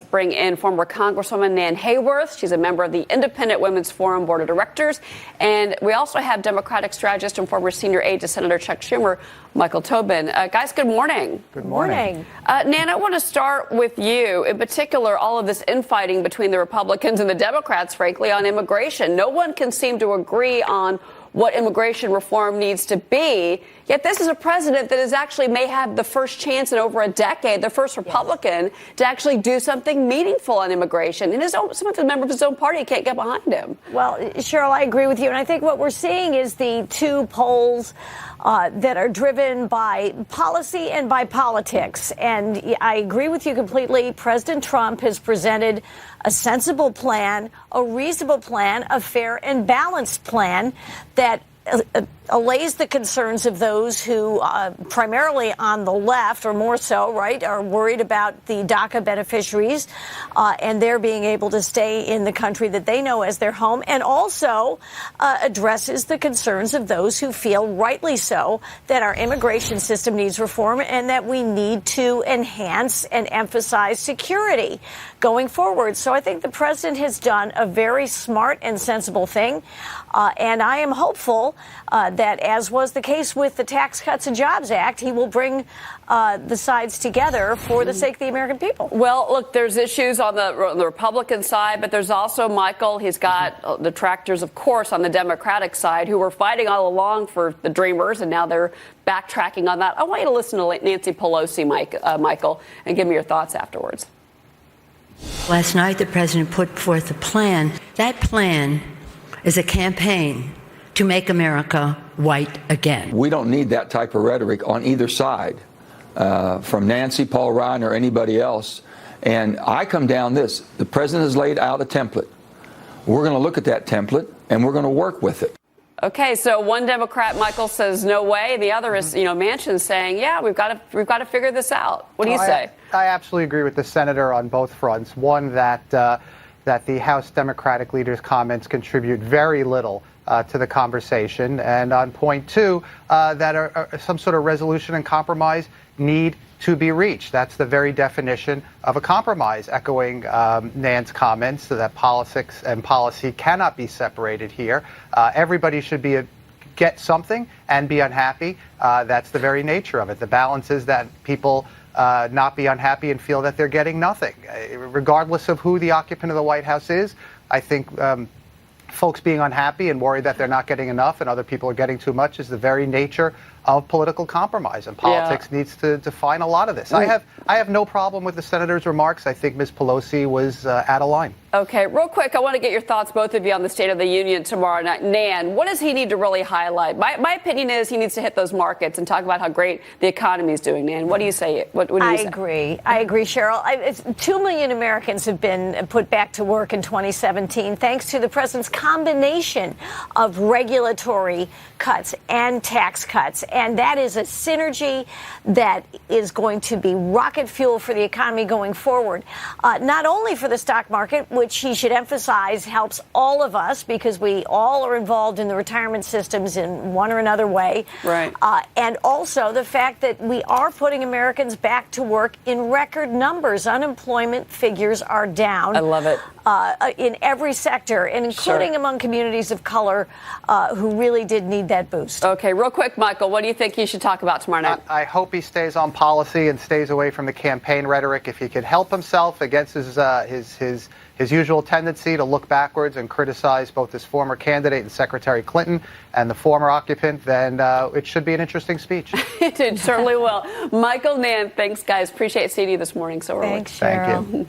Bring in former Congresswoman Nan Hayworth. She's a member of the Independent Women's Forum Board of Directors. And we also have Democratic strategist and former senior aide to Senator Chuck Schumer, Michael Tobin. Guys, good morning. Good morning. Nan, I want to start with you. In particular, all of this infighting between the Republicans and the Democrats, frankly, on immigration. No one can seem to agree on what immigration reform needs to be. Yet this is a president that is actually may have the first chance in over a decade, the first Republican to actually do something meaningful on immigration. And some of the members of his own party can't get behind him. Well, Cheryl, I agree with you. And I think what we're seeing is the two poles that are driven by policy and by politics. And I agree with you completely. President Trump has presented a sensible plan, a reasonable plan, a fair and balanced plan that allays the concerns of those who primarily on the left, or more so, right, are worried about the DACA beneficiaries and their being able to stay in the country that they know as their home, and also addresses the concerns of those who feel, rightly so, that our immigration system needs reform and that we need to enhance and emphasize security going forward. So I think the president has done a very smart and sensible thing, and I am hopeful that, as was the case with the Tax Cuts and Jobs Act, he will bring the sides together for the sake of the American people. Well, look, there's issues on the Republican side, but there's also, Michael, he's got detractors, of course, on the Democratic side who were fighting all along for the Dreamers, and now they're backtracking on that. I want you to listen to Nancy Pelosi, Michael, and give me your thoughts afterwards. Last night, the president put forth a plan. That plan is a campaign to make America white again. We don't need that type of rhetoric on either side, from Nancy, Paul Ryan, or anybody else. And I come down this. The president has laid out a template. We're going to look at that template, and we're going to work with it. Okay, so one Democrat, Michael, says no way. The other is, Manchin saying, yeah, we've got to figure this out. What do you say? I absolutely agree with the senator on both fronts. One, that the House Democratic leader's comments contribute very little to the conversation. And on point two, that some sort of resolution and compromise need to be reached. That's the very definition of a compromise, echoing Nan's comments that politics and policy cannot be separated here. Everybody should get something and be unhappy. That's the very nature of it. The balance is that people not be unhappy and feel that they're getting nothing. Regardless of who the occupant of the White House is, I think folks being unhappy and worried that they're not getting enough and other people are getting too much is the very nature of political compromise, and politics needs to define a lot of this. I have no problem with the senator's remarks. I think Ms. Pelosi was out of line. Okay, real quick, I want to get your thoughts, both of you, on the State of the Union tomorrow night. Nan, what does he need to really highlight? My opinion is he needs to hit those markets and talk about how great the economy is doing. Nan, what do you say? What do you say? I agree, Cheryl. 2 million Americans have been put back to work in 2017 thanks to the president's combination of regulatory cuts and tax cuts. And that is a synergy that is going to be rocket fuel for the economy going forward, not only for the stock market, which he should emphasize helps all of us because we all are involved in the retirement systems in one or another way. Right. And also the fact that we are putting Americans back to work in record numbers. Unemployment figures are down. I love it. In every sector, and including among communities of color who really did need that boost. Okay, real quick, Michael, what do you think he should talk about tomorrow night? I hope he stays on policy and stays away from the campaign rhetoric. If he could help himself against his usual tendency to look backwards and criticize both his former candidate and Secretary Clinton and the former occupant, then it should be an interesting speech. It certainly will. Michael, Nan, thanks, guys. Appreciate seeing you this morning so early. Thanks, Cheryl. Thank you.